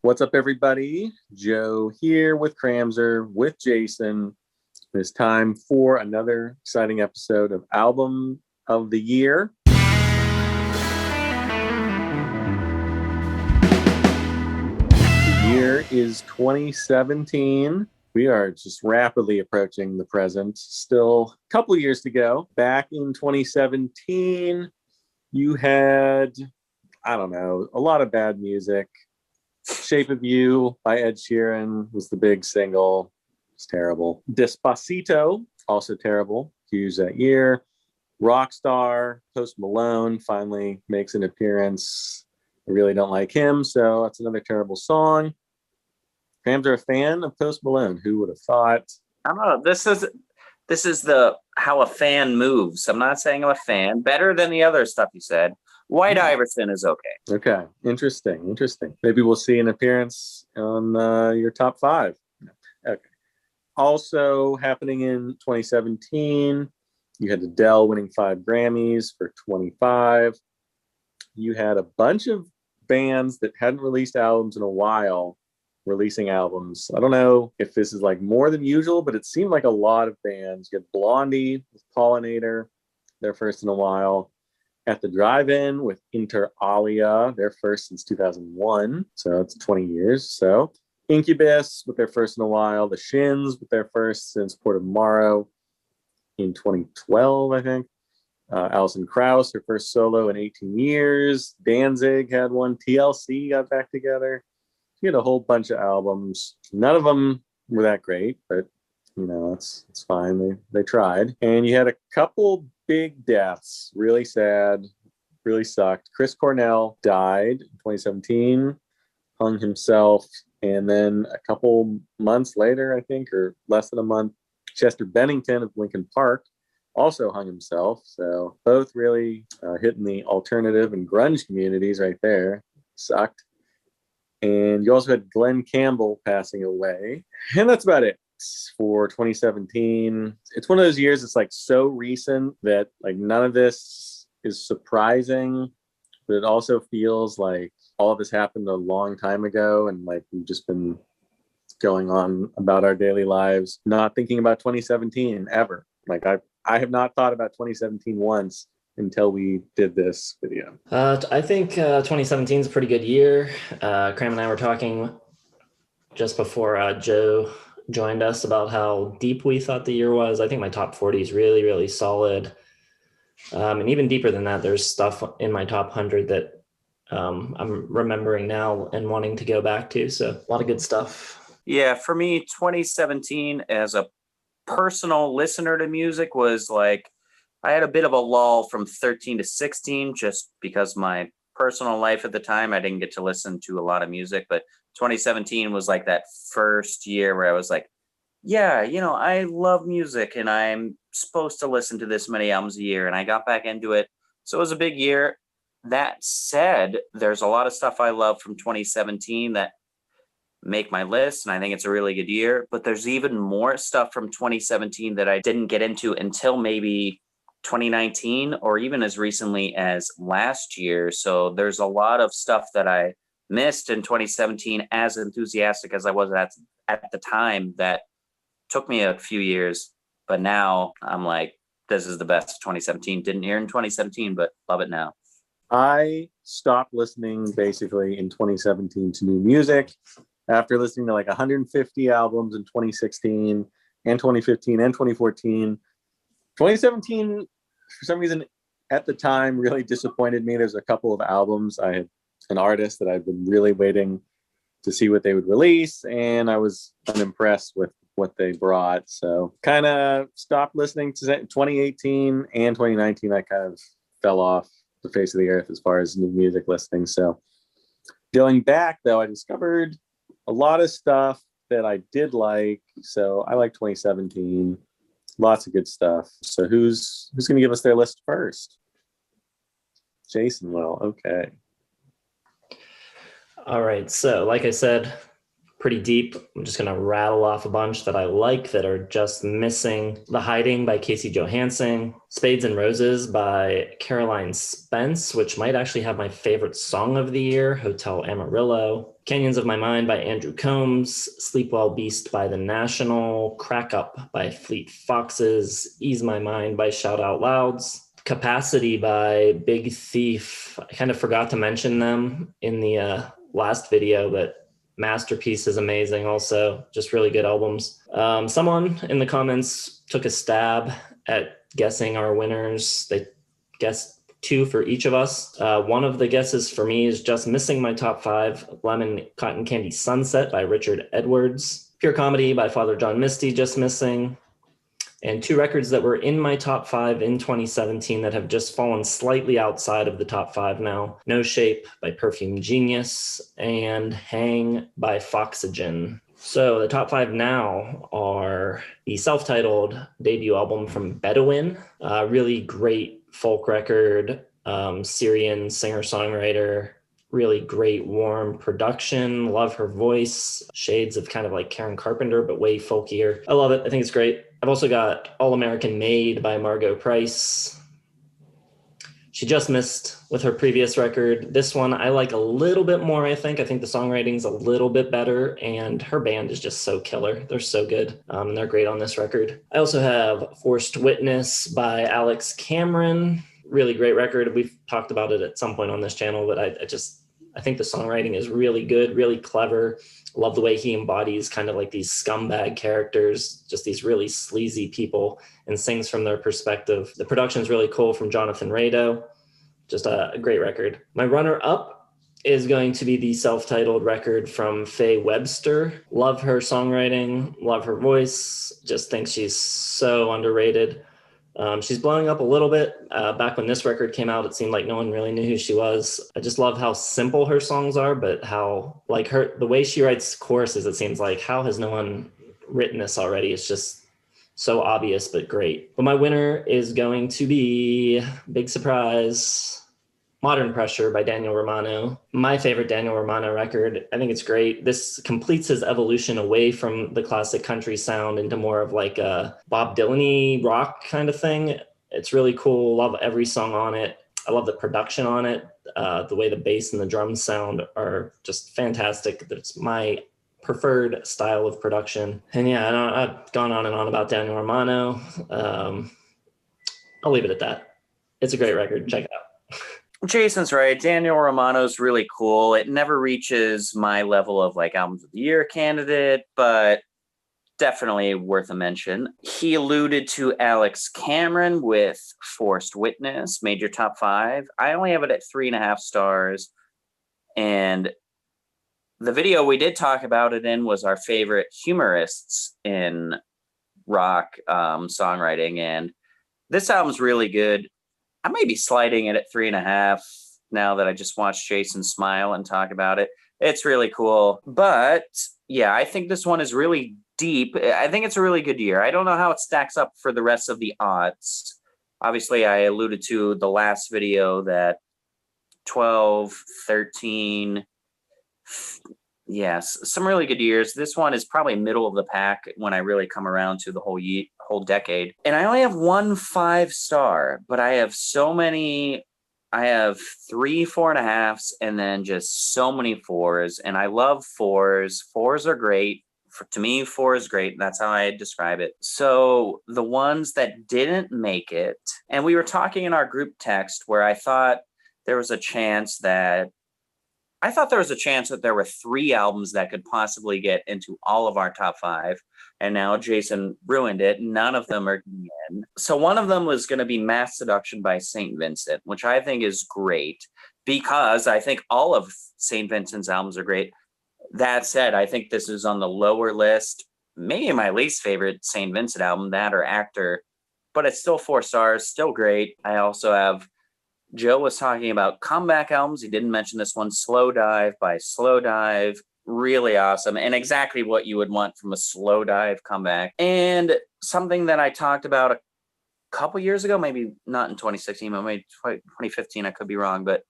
What's up, everybody? Joe here with Kramzer, with Jason. It's time for another exciting episode of Album of the Year. The year is 2017. We are just rapidly approaching the present. Still a couple years to go. Back in 2017, you had, I don't know, a lot of bad music. Shape of You by Ed Sheeran was the big single. It's terrible. Despacito, also terrible. Huge that year. Rockstar, Post Malone finally makes an appearance. I really don't like him, so that's another terrible song. Fans are a fan of Post Malone. Who would have thought? I don't know. This is the how a fan moves. I'm not saying I'm a fan. Better than the other stuff you said. White Iverson is okay. Okay, interesting. Maybe we'll see an appearance on your top 5. Okay. Also happening in 2017, you had Adele winning 5 Grammys for 25. You had a bunch of bands that hadn't released albums in a while releasing albums. I don't know if this is like more than usual, but it seemed like a lot of bands. You had Blondie with Pollinator, their first in a while. At the Drive-In with Inter Alia, their first since 2001. So it's 20 years. So Incubus with their first in a while. The Shins with their first since Port of Morrow in 2012, I think. Alison Krauss, her first solo in 18 years. Danzig had one. TLC got back together. She had a whole bunch of albums. None of them were that great, but you know, it's fine. They tried. And you had a couple big deaths. Really sad. Really sucked. Chris Cornell died in 2017, hung himself. And then a couple months later, I think, or less than a month, Chester Bennington of Linkin Park also hung himself. So both really hitting the alternative and grunge communities right there. Sucked. And you also had Glenn Campbell passing away. And that's about it for 2017. It's one of those years that's like so recent that like none of this is surprising, but it also feels like all of this happened a long time ago, and like we've just been going on about our daily lives, not thinking about 2017 ever. Like I have not thought about 2017 once until we did this video. I think 2017 is a pretty good year. Cram and I were talking just before Joe joined us about how deep we thought the year was. I think my top 40 is really, really solid. And even deeper than that, there's stuff in my top 100 that I'm remembering now and wanting to go back to. So a lot of good stuff. Yeah, for me, 2017 as a personal listener to music was like, I had a bit of a lull from 13 to 16 just because my personal life at the time, I didn't get to listen to a lot of music, but 2017 was like that first year where I was like, yeah, you know, I love music and I'm supposed to listen to this many albums a year, and I got back into it. So it was a big year. That said, there's a lot of stuff I love from 2017 that make my list, and I think it's a really good year, but there's even more stuff from 2017 that I didn't get into until maybe 2019 or even as recently as last year. So there's a lot of stuff that I missed in 2017, as enthusiastic as I was at the time, that took me a few years, but now I'm like, this is the best of 2017. Didn't hear in 2017, but love it now. I stopped listening basically in 2017 to new music after listening to like 150 albums in 2016 and 2015 and 2014. 2017, for some reason, at the time, really disappointed me. There's a couple of albums. I had an artist that I've been really waiting to see what they would release, and I was unimpressed with what they brought. So kind of stopped listening to 2018 and 2019. I kind of fell off the face of the earth as far as new music listening. So going back, though, I discovered a lot of stuff that I did like. So I like 2017. Lots of good stuff. So who's going to give us their list first? Jason will. Okay. All right. So like I said, pretty deep. I'm just going to rattle off a bunch that I like that are just missing. The Hiding by Casey Johansson, Spades and Roses by Caroline Spence, which might actually have my favorite song of the year, Hotel Amarillo. Canyons of My Mind by Andrew Combs, Sleep Well Beast by The National, Crack Up by Fleet Foxes, Ease My Mind by Shout Out Louds, Capacity by Big Thief. I kind of forgot to mention them in the last video, but Masterpiece is amazing also, just really good albums. Someone in the comments took a stab at guessing our winners. They guessed 2 for each of us. One of the guesses for me is just missing my top 5. Lemon Cotton Candy Sunset by Richard Edwards. Pure Comedy by Father John Misty, just missing. And 2 records that were in my top 5 in 2017 that have just fallen slightly outside of the top 5 now. No Shape by Perfume Genius and Hang by Foxygen. So the top 5 now are the self-titled debut album from Bedouine, really great folk record, Syrian singer-songwriter, really great warm production, love her voice, shades of kind of like Karen Carpenter, but way folkier. I love it, I think it's great. I've also got All American Made by Margot Price. She just missed with her previous record. This one I like a little bit more, I think. I think the songwriting's a little bit better, and her band is just so killer. They're so good, and they're great on this record. I also have Forced Witness by Alex Cameron. Really great record. We've talked about it at some point on this channel, but I think the songwriting is really good, really clever. Love the way he embodies kind of like these scumbag characters, just these really sleazy people, and sings from their perspective. The production is really cool from Jonathan Rado. Just a great record. My runner-up is going to be the self-titled record from Faye Webster. Love her songwriting, love her voice, just think she's so underrated. She's blowing up a little bit. Back when this record came out, it seemed like no one really knew who she was. I just love how simple her songs are, but how, like, the way she writes choruses, it seems like, how has no one written this already? It's just so obvious, but great. But my winner is going to be, big surprise, Modern Pressure by Daniel Romano. My favorite Daniel Romano record. I think it's great. This completes his evolution away from the classic country sound into more of like a Bob Dylan-y rock kind of thing. It's really cool. Love every song on it. I love the production on it. The way the bass and the drums sound are just fantastic. It's my preferred style of production. And yeah, I've gone on and on about Daniel Romano. I'll leave it at that. It's a great record. Check it out. Jason's right. Daniel Romano's really cool. It never reaches my level of like albums of the year candidate, but definitely worth a mention. He alluded to Alex Cameron with Forced Witness, made your top 5. I only have it at 3.5 stars. And the video we did talk about it in was our favorite humorists in rock songwriting. And this album's really good. I may be sliding it at 3.5 now that I just watched Jason smile and talk about it. It's really cool. But yeah, I think this one is really deep. I think it's a really good year. I don't know how it stacks up for the rest of the odds. Obviously, I alluded to the last video that 12, 13, yes, some really good years. This one is probably middle of the pack when I really come around to the whole decade. And I only have 1 5-star, but I have so many. I have 3 4.5s and then just so many 4s. And I love 4s. 4s are great. To me, 4 is great. That's how I describe it. So the ones that didn't make it, and we were talking in our group text where I thought there was a chance that there were 3 albums that could possibly get into all of our top 5. And now Jason ruined it. None of them are in. So one of them was going to be Mass Seduction by St. Vincent, which I think is great because I think all of St. Vincent's albums are great. That said, I think this is on the lower list. Maybe my least favorite St. Vincent album, that or Actor, but it's still 4 stars, still great. I also have, Joe was talking about comeback albums. He didn't mention this one, Slow Dive by Slow Dive. Really awesome. And exactly what you would want from a Slow Dive comeback. And something that I talked about a couple years ago, maybe not in 2016, but maybe 2015, I could be wrong, but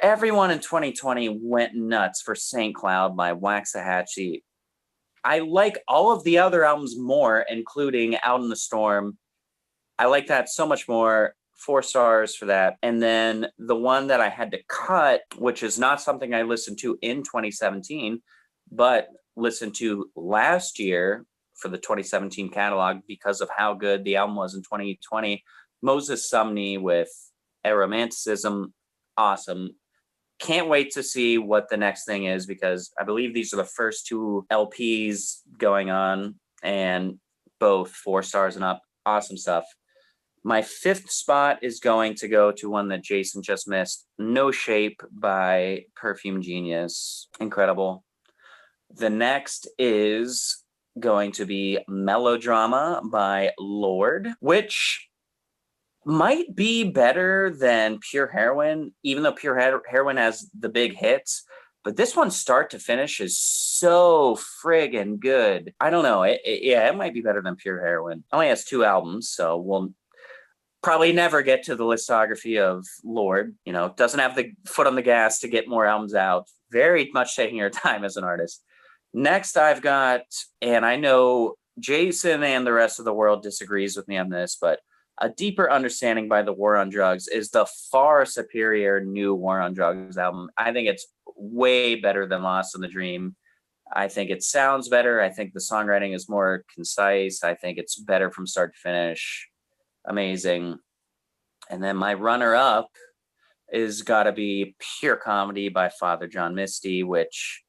everyone in 2020 went nuts for St. Cloud by Waxahachie. I like all of the other albums more, including Out in the Storm. I like that so much more. 4 stars for that. And then the one that I had to cut, which is not something I listened to in 2017, but listened to last year for the 2017 catalog because of how good the album was in 2020. Moses Sumney with Aromanticism, awesome. Can't wait to see what the next thing is, because I believe these are the first 2 LPs going on, and both 4 stars and up. Awesome stuff. My 5th spot is going to go to one that Jason just missed, No Shape by Perfume Genius. Incredible. The next is going to be Melodrama by Lorde, which might be better than Pure Heroin, even though Pure Heroin has the big hits. But this one, start to finish, is so friggin' good. I don't know. It might be better than Pure Heroin. Only has 2 albums, so we'll probably never get to the listography of Lorde. You know, doesn't have the foot on the gas to get more albums out. Very much taking your time as an artist. Next, I've got, and I know Jason and the rest of the world disagrees with me on this, but A Deeper Understanding by the War on Drugs is the far superior new War on Drugs album. I think it's way better than Lost in the Dream. I think it sounds better. I think the songwriting is more concise. I think it's better from start to finish. Amazing. And then my runner-up is got to be Pure Comedy by Father John Misty, which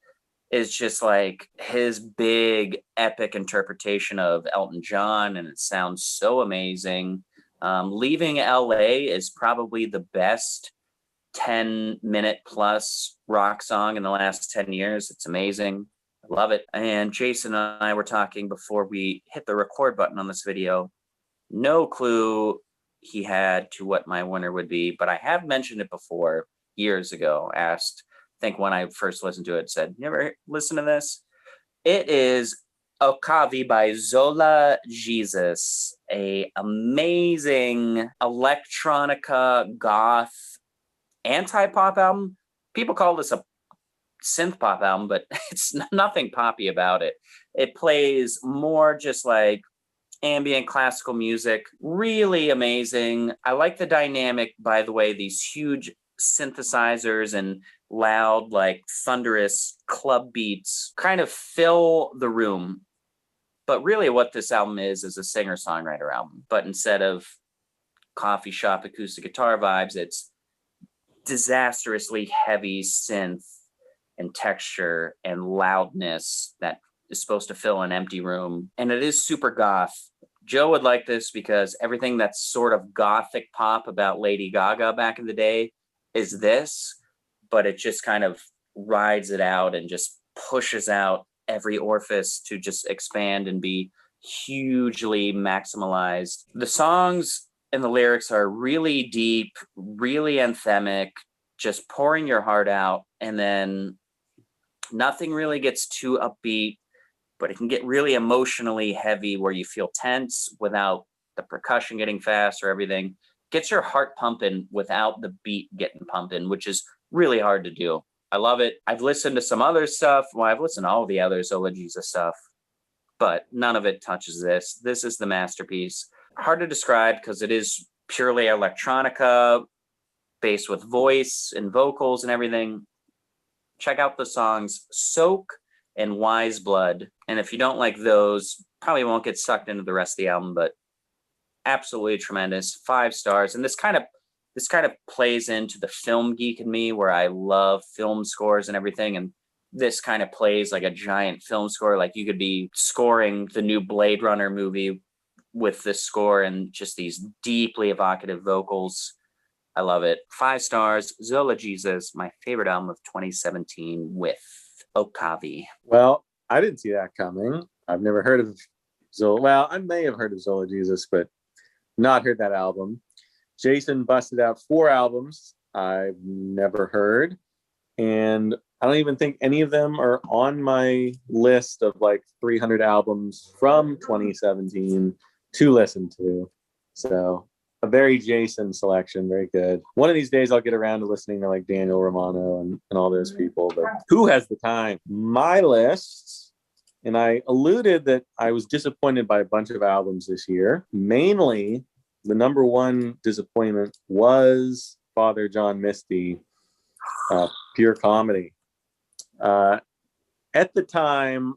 is just like his big epic interpretation of Elton John, and it sounds so amazing. Leaving LA is probably the best 10-minute plus rock song in the last 10 years. It's amazing. I love it. And Jason and I were talking before we hit the record button on this video. No clue he had to what my winner would be, but I have mentioned it before years ago. Asked, I think when I first listened to it, said, "You ever listen to this?" It is Okavi by Zola Jesus, a amazing electronica goth anti-pop album. People call this a synth pop album, but it's nothing poppy about it. It plays more just like ambient classical music. Really amazing. I like the dynamic, by the way, these huge synthesizers and loud, like thunderous club beats kind of fill the room. But really what this album is a singer-songwriter album. But instead of coffee shop acoustic guitar vibes, it's disastrously heavy synth and texture and loudness that is supposed to fill an empty room. And it is super goth. Joe would like this because everything that's sort of gothic pop about Lady Gaga back in the day is this, but it just kind of rides it out and just pushes out every orifice to just expand and be hugely maximalized. The songs and the lyrics are really deep, really anthemic, just pouring your heart out. And then nothing really gets too upbeat, but it can get really emotionally heavy where you feel tense without the percussion getting fast or everything. Gets your heart pumping without the beat getting pumping, which is really hard to do. I love it. I've listened to some other stuff. Well, I've listened to all the other Zola Jesus stuff, but none of it touches this. This is the masterpiece. Hard to describe because it is purely electronica based with voice and vocals and everything. Check out the songs Soak and Wise Blood. And if you don't like those, probably won't get sucked into the rest of the album, but absolutely tremendous. 5 stars. And this kind of plays into the film geek in me, where I love film scores and everything. And this kind of plays like a giant film score. Like you could be scoring the new Blade Runner movie with this score and just these deeply evocative vocals. I love it. 5 stars. Zola Jesus, my favorite album of 2017 with Okavi. Well, I didn't see that coming. I've never heard of Zola. Well, I may have heard of Zola Jesus, but not heard that album. Jason busted out 4 albums I've never heard, and I don't even think any of them are on my list of like 300 albums from 2017 to listen to. So a very Jason selection, very good. One of these days I'll get around to listening to like Daniel Romano and all those people, but who has the time? My list, and I alluded that I was disappointed by a bunch of albums this year, mainly the number one disappointment was Father John Misty, Pure Comedy. At the time,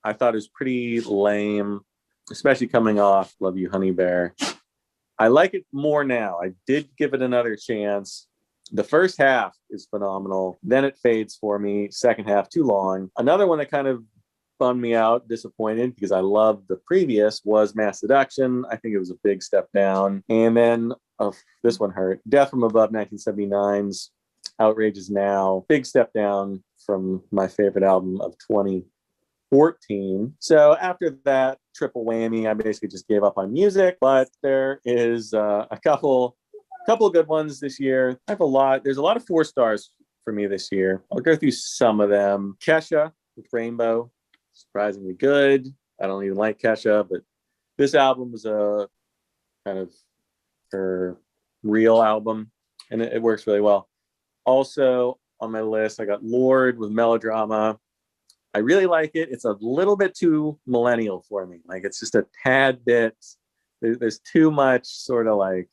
I thought it was pretty lame, especially coming off Love You, Honey Bear. I like it more now. I did give it another chance. The first half is phenomenal. Then it fades for me. Second half, too long. Another one that kind of bummed me out, disappointed, because I loved the previous, was Mass Seduction. I think it was a big step down. And then, this one hurt. Death from Above, 1979's Outrage Is Now. Big step down from my favorite album of 2014. So after that triple whammy, I basically just gave up on music. But there is a couple of good ones this year. There's a lot of 4 stars for me this year. I'll go through some of them. Kesha with Rainbow, surprisingly good. I don't even like Kesha, but this album was a kind of her real album, and it works really well. Also on my list, I got Lorde with Melodrama. I really like it. It's a little bit too millennial for me. Like, it's just a tad bit, there's too much sort of like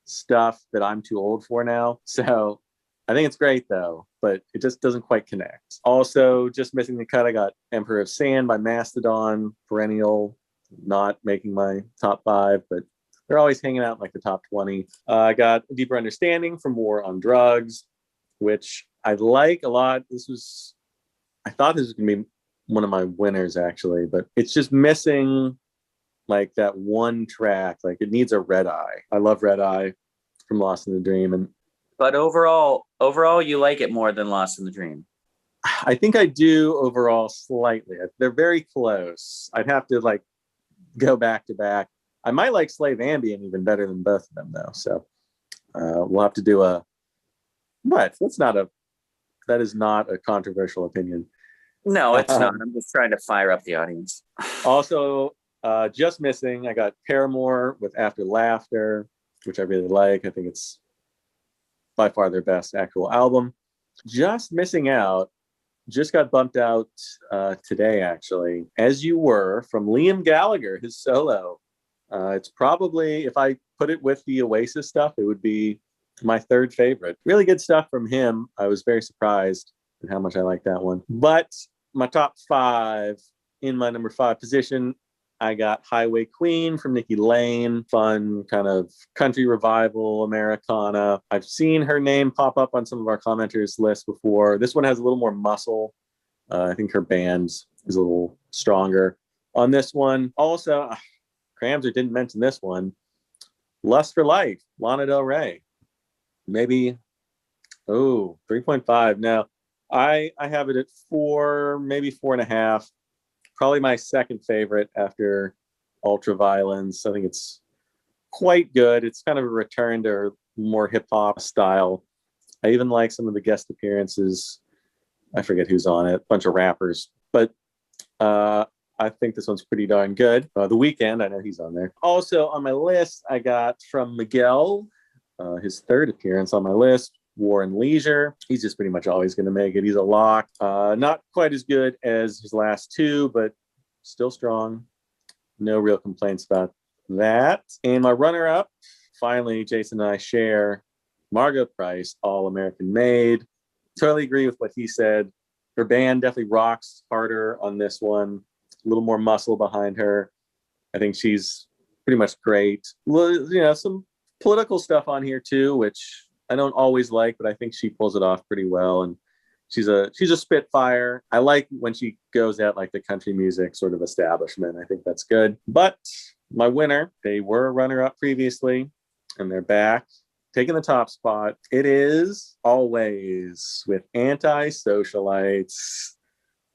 stuff that I'm too old for now. So I think it's great though, but it just doesn't quite connect. Also, just missing the cut, I got Emperor of Sand by Mastodon, perennial, not making my top 5, but they're always hanging out in like the top 20. I got A Deeper Understanding from War on Drugs, which I like a lot. I thought this was gonna be one of my winners actually, but it's just missing like that one track. Like, it needs a Red Eye. I love Red Eye from Lost in the Dream. But overall, you like it more than Lost in the Dream. I think I do overall slightly. They're very close. I'd have to like go back to back. I might like Slave Ambient even better than both of them though. So we'll have to do but that is not a controversial opinion. No, it's not. I'm just trying to fire up the audience. Also, just missing, I got Paramore with After Laughter, which I really like. I think it's by far their best actual album. Just missing out, just got bumped out today, actually, As You Were from Liam Gallagher, his solo. It's probably, if I put it with the Oasis stuff, it would be my 3rd favorite. Really good stuff from him. I was very surprised at how much I like that one. But my top 5, in my number 5 position, I got Highway Queen from Nikki Lane. Fun kind of country revival, Americana. I've seen her name pop up on some of our commenters' lists before. This one has a little more muscle. I think her band is a little stronger on this one. Also, Kramzer didn't mention this one. Lust for Life, Lana Del Rey. Maybe, 3.5. Now, I have it at 4, maybe 4.5. Probably my 2nd favorite after Ultraviolence. I think it's quite good. It's kind of a return to more hip-hop style. I even like some of the guest appearances. I forget who's on it, a bunch of rappers. But I think this one's pretty darn good. The Weeknd, I know he's on there. Also on my list, I got from Miguel, his 3rd appearance on my list, War and Leisure. He's just pretty much always going to make it. He's a lock. Not quite as good as his last 2, but still strong. No real complaints about that. And my runner-up, finally, Jason and I share Margot Price, All American Made. Totally agree with what he said. Her band definitely rocks harder on this one. A little more muscle behind her. I think she's pretty much great. Some political stuff on here too, which I don't always like, but I think she pulls it off pretty well. And she's a spitfire. I like when she goes at like the country music sort of establishment. I think that's good. But my winner, they were a runner-up previously, and they're back, taking the top spot. It is Always with Anti-Socialites.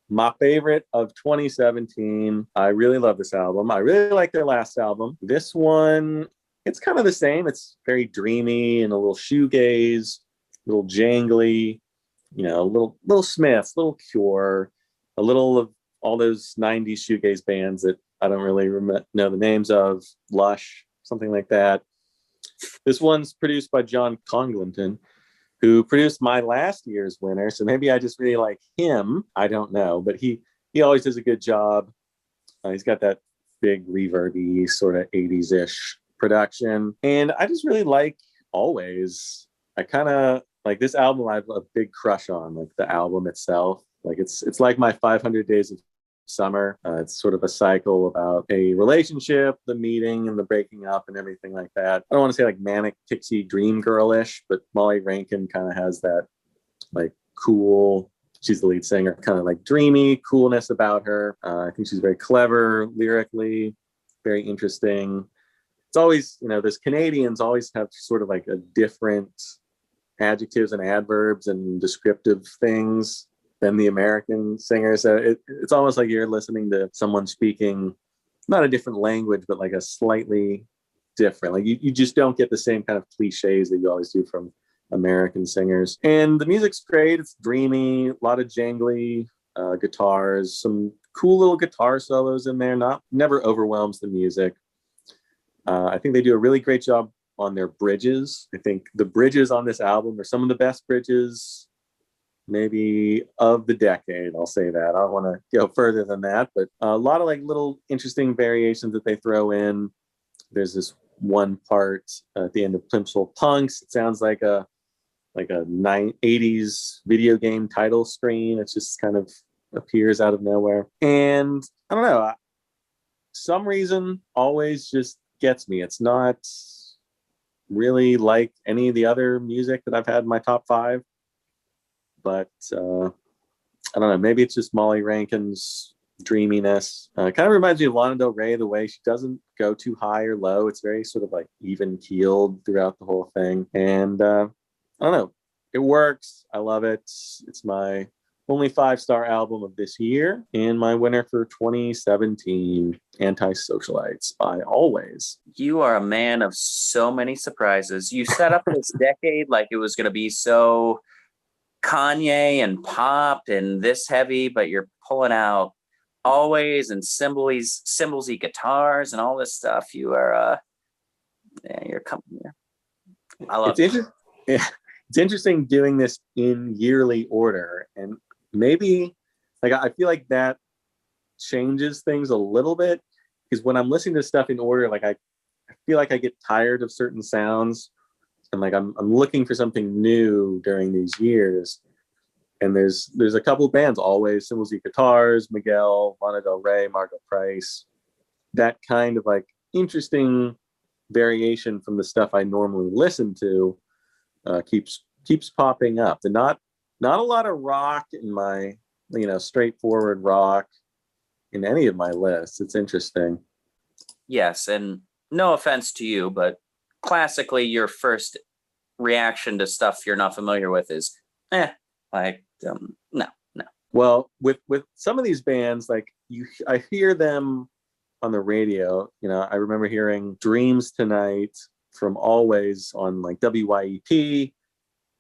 My favorite of 2017. I really love this album. I really like their last album. This one, it's kind of the same. It's very dreamy and a little shoegaze, a little jangly, a little Smiths, little Cure, a little of all those 90s shoegaze bands that I don't really know the names of, Lush, something like that. This one's produced by John Congleton, who produced my last year's winner. So maybe I just really like him. I don't know, but he always does a good job. He's got that big reverby sort of 80s-ish production. And I just really like Always. I kind of like this album. I have a big crush on, like the album itself. Like it's like my 500 Days of Summer. It's sort of a cycle about a relationship, the meeting and the breaking up and everything like that. I don't want to say like manic pixie dream girlish, but Molly Rankin kind of has that like cool, she's the lead singer, kind of like dreamy coolness about her. I think she's very clever lyrically, very interesting. It's always, those Canadians always have sort of like a different adjectives and adverbs and descriptive things than the American singers. So it's almost like you're listening to someone speaking not a different language, but like a slightly different. Like you just don't get the same kind of cliches that you always do from American singers. And the music's great. It's dreamy, a lot of jangly guitars, some cool little guitar solos in there. Never overwhelms the music. I think they do a really great job on their bridges. I think the bridges on this album are some of the best bridges maybe of the decade. I'll say that. I don't want to go further than that, but a lot of like little interesting variations that they throw in. There's this one part at the end of Plimsoll Punks. It sounds like a 80s video game title screen. It just kind of appears out of nowhere. And I don't know, some reason Always just gets me. It's not really like any of the other music that I've had in my top 5. But I don't know, maybe it's just Molly Rankin's dreaminess. Kind of reminds me of Lana Del Rey, the way she doesn't go too high or low. It's very sort of like even keeled throughout the whole thing. And I don't know, it works. I love it. It's my only 5-star album of this year, and my winner for 2017, Anti-Socialites by Always. You are a man of so many surprises. You set up this decade like it was going to be so Kanye and pop and this heavy, but you're pulling out Always and cymbals-y guitars and all this stuff. You are, you're coming here. I love it. It's interesting doing this in yearly order, and maybe like I feel like that changes things a little bit, because when I'm listening to stuff in order, like I feel like I get tired of certain sounds, and like I'm looking for something new during these years. And there's a couple of bands, Always, cymbals-y guitars, Miguel, Lana Del Rey, Margo Price, that kind of like interesting variation from the stuff I normally listen to keeps popping up. And not a lot of rock in my, straightforward rock in any of my lists. It's interesting. Yes, and no offense to you, but classically your first reaction to stuff you're not familiar with is no. Well, with some of these bands, like I hear them on the radio. I remember hearing Dreams Tonight from Always on like WYEP,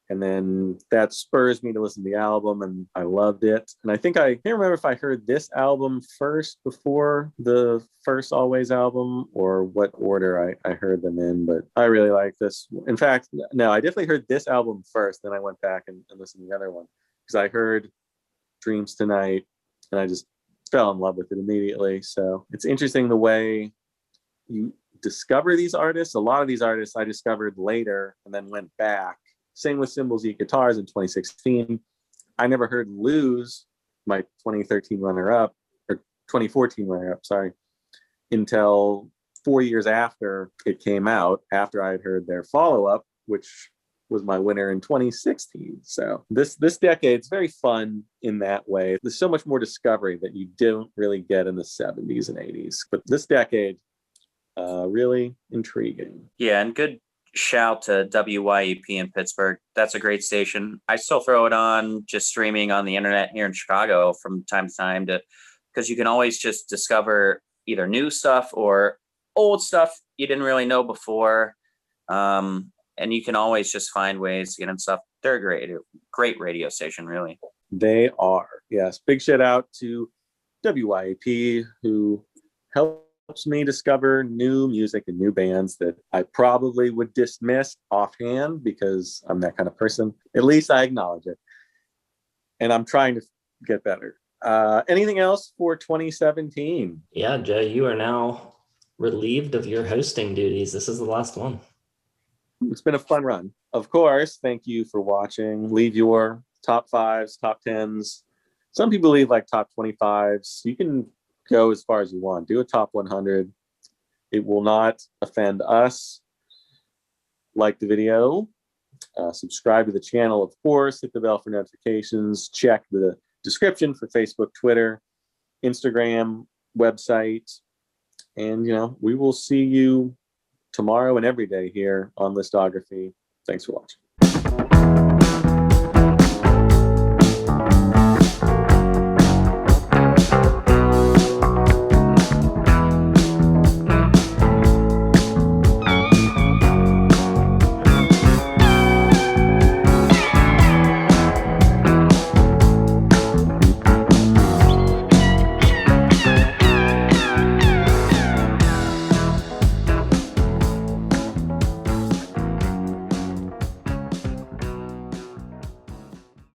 and then that spurs me to listen to the album, and I loved it. And I think I can't remember if I heard this album first before the first Always album, or what order I heard them in, but I really like this. In fact, no, I definitely heard this album first, then I went back and listened to the other one, because I heard Dreams Tonight and I just fell in love with it immediately. So it's interesting the way you discover these artists. A lot of these artists I discovered later and then went back. Same with Cymbals-y Guitars in 2016. I never heard Lose, my 2013 runner-up, or 2014 runner-up, sorry, until 4 years after it came out, after I had heard their follow-up, which was my winner in 2016. So this decade's very fun in that way. There's so much more discovery that you don't really get in the 70s and 80s. But this decade, really intriguing. Yeah, and good shout to WYEP in Pittsburgh. That's a great station. I still throw it on just streaming on the internet here in Chicago from time to time, because you can always just discover either new stuff or old stuff you didn't really know before. And you can always just find ways to get in stuff. They're a great radio station, really. They are. Yes. Big shout out to WYAP, who helps me discover new music and new bands that I probably would dismiss offhand because I'm that kind of person. At least I acknowledge it. And I'm trying to get better. Anything else for 2017? Yeah, Joe, you are now relieved of your hosting duties. This is the last one. It's been a fun run. Of course, thank you for watching. Leave your top 5s, top 10s. Some people leave like top 25s. You can go as far as you want. Do a top 100. It will not offend us. Like the video. Subscribe to the channel, of course. Hit the bell for notifications. Check the description for Facebook, Twitter, Instagram, website. And, we will see you tomorrow and every day here on Listography. Thanks for watching.